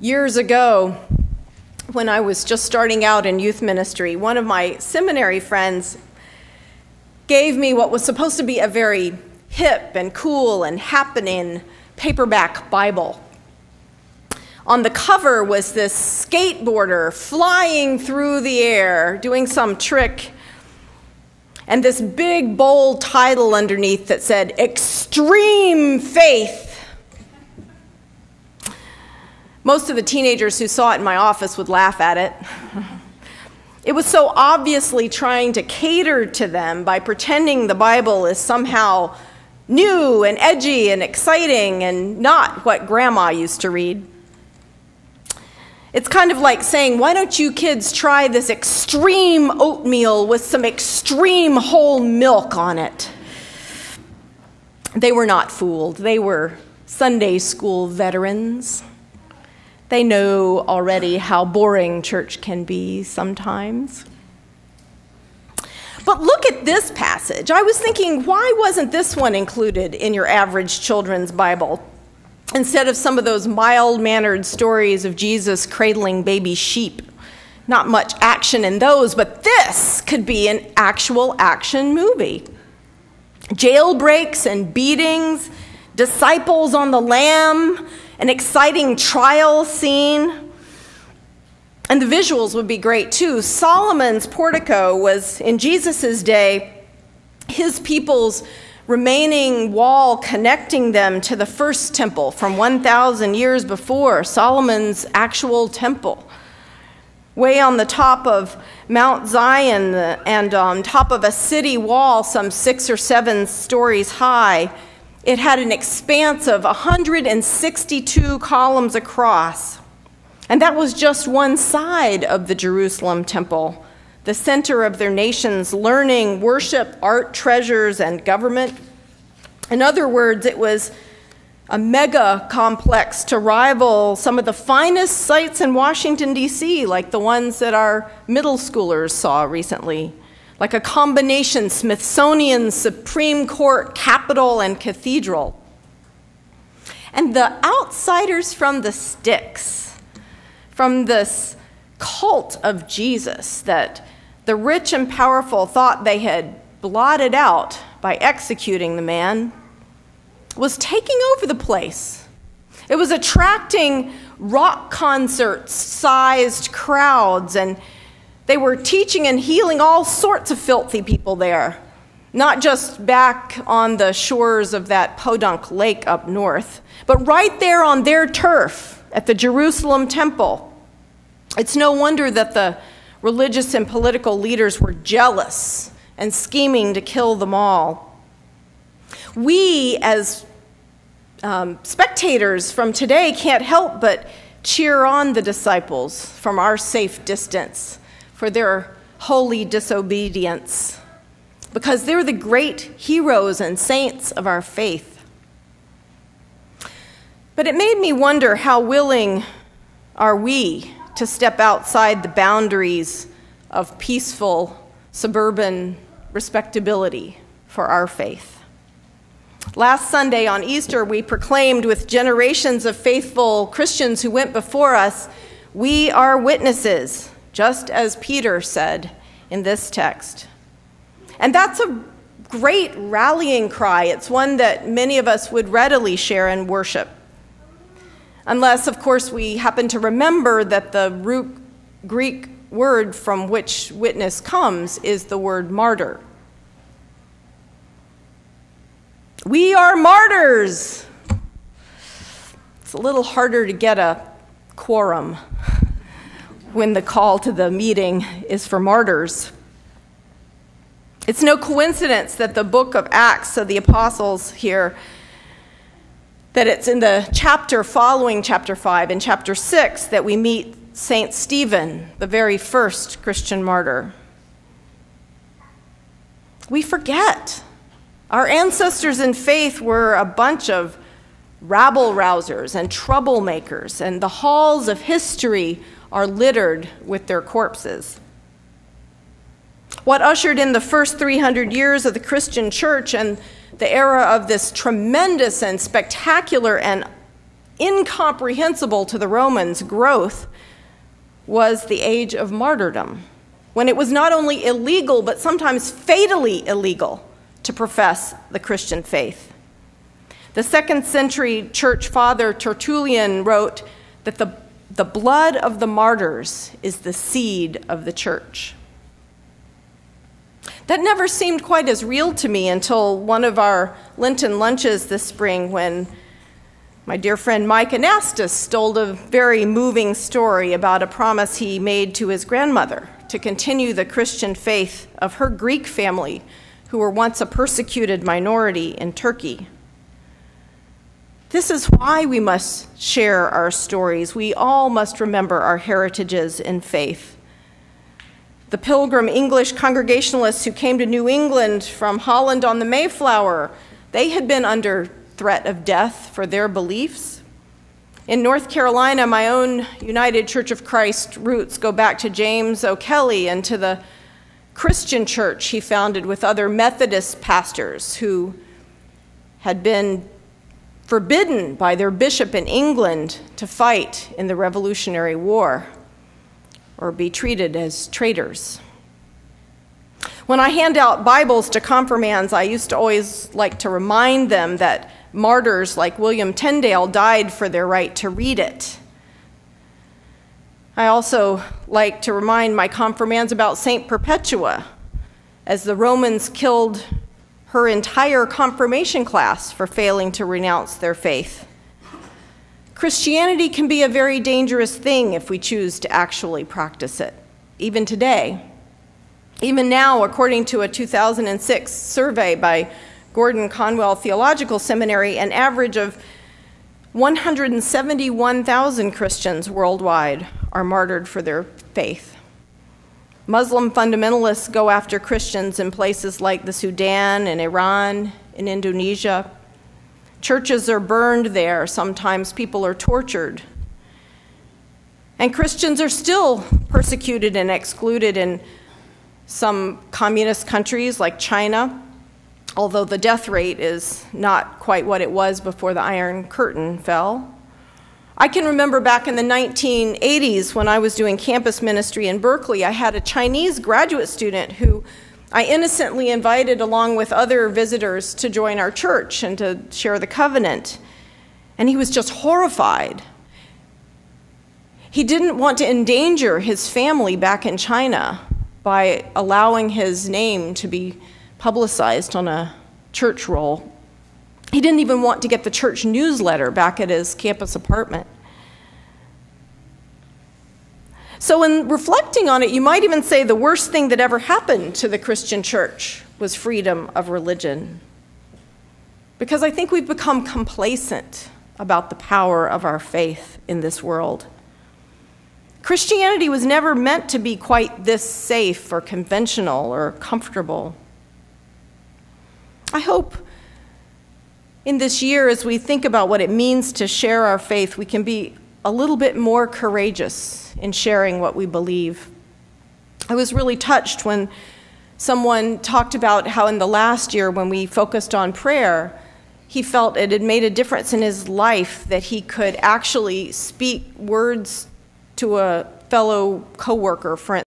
Years ago, when I was just starting out in youth ministry, one of my seminary friends gave me what was supposed to be a very hip and cool and happening paperback Bible. On the cover was this skateboarder flying through the air, doing some trick, and this big, bold title underneath that said, "Extreme Faith." Most of the teenagers who saw it in my office would laugh at it. It was so obviously trying to cater to them by pretending the Bible is somehow new and edgy and exciting and not what Grandma used to read. It's kind of like saying, why don't you kids try this extreme oatmeal with some extreme whole milk on it? They were not fooled. They were Sunday school veterans. They know already how boring church can be sometimes. But look at this passage. I was thinking, why wasn't this one included in your average children's Bible? Instead of some of those mild-mannered stories of Jesus cradling baby sheep. Not much action in those, but this could be an actual action movie. Jailbreaks and beatings, disciples on the lam, an exciting trial scene. And the visuals would be great too. Solomon's portico was, in Jesus' day, his people's remaining wall connecting them to the first temple from 1,000 years before, Solomon's actual temple. Way on the top of Mount Zion and on top of a city wall some 6 or 7 stories high, it had an expanse of 162 columns across. And that was just one side of the Jerusalem temple, the center of their nation's learning, worship, art, treasures, and government. In other words, it was a mega complex to rival some of the finest sites in Washington, D.C., like the ones that our middle schoolers saw recently, like a combination Smithsonian, Supreme Court, Capitol, and Cathedral. And the outsiders from the sticks, from this cult of Jesus that the rich and powerful thought they had blotted out by executing the man, was taking over the place. It was attracting rock concerts-sized crowds, and they were teaching and healing all sorts of filthy people there, not just back on the shores of that Podunk Lake up north, but right there on their turf at the Jerusalem temple. It's no wonder that the religious and political leaders were jealous and scheming to kill them all. We, as spectators from today, can't help but cheer on the disciples from our safe distance for their holy disobedience, because they're the great heroes and saints of our faith. But it made me wonder, how willing are we to step outside the boundaries of peaceful suburban respectability for our faith? Last Sunday on Easter, we proclaimed with generations of faithful Christians who went before us, "We are witnesses," just as Peter said in this text. And that's a great rallying cry. It's one that many of us would readily share in worship. Unless, of course, we happen to remember that the root Greek word from which witness comes is the word martyr. We are martyrs. It's a little harder to get a quorum when the call to the meeting is for martyrs. It's no coincidence that the book of Acts of the Apostles here, that it's in the chapter following chapter 5, in chapter 6, that we meet Saint Stephen, the very first Christian martyr. We forget. Our ancestors in faith were a bunch of rabble-rousers and troublemakers, and the halls of history are littered with their corpses. What ushered in the first 300 years of the Christian church and the era of this tremendous and spectacular and incomprehensible to the Romans growth was the age of martyrdom, when it was not only illegal, but sometimes fatally illegal to profess the Christian faith. The 2nd century church father Tertullian wrote that the blood of the martyrs is the seed of the church. That never seemed quite as real to me until one of our Lenten lunches this spring, when my dear friend Mike Anastas told a very moving story about a promise he made to his grandmother to continue the Christian faith of her Greek family, who were once a persecuted minority in Turkey. This is why we must share our stories. We all must remember our heritages in faith. The Pilgrim English Congregationalists who came to New England from Holland on the Mayflower, they had been under threat of death for their beliefs. In North Carolina, my own United Church of Christ roots go back to James O'Kelly and to the Christian church he founded with other Methodist pastors who had been forbidden by their bishop in England to fight in the Revolutionary War or be treated as traitors. When I hand out Bibles to confirmands, I used to always like to remind them that martyrs like William Tyndale died for their right to read it. I also like to remind my confirmands about Saint Perpetua, as the Romans killed her entire confirmation class for failing to renounce their faith. Christianity can be a very dangerous thing if we choose to actually practice it, even today. Even now, according to a 2006 survey by Gordon Conwell Theological Seminary, an average of 171,000 Christians worldwide are martyred for their faith. Muslim fundamentalists go after Christians in places like the Sudan and Iran, in Indonesia. Churches are burned there. Sometimes people are tortured. And Christians are still persecuted and excluded in some communist countries like China, although the death rate is not quite what it was before the Iron Curtain fell. I can remember back in the 1980s when I was doing campus ministry in Berkeley, I had a Chinese graduate student who I innocently invited along with other visitors to join our church and to share the covenant. And he was just horrified. He didn't want to endanger his family back in China by allowing his name to be publicized on a church roll. He didn't even want to get the church newsletter back at his campus apartment. So in reflecting on it, you might even say the worst thing that ever happened to the Christian church was freedom of religion. Because I think we've become complacent about the power of our faith in this world. Christianity was never meant to be quite this safe or conventional or comfortable. I hope in this year, as we think about what it means to share our faith, we can be a little bit more courageous in sharing what we believe. I was really touched when someone talked about how in the last year when we focused on prayer, he felt it had made a difference in his life that he could actually speak words to a fellow coworker, for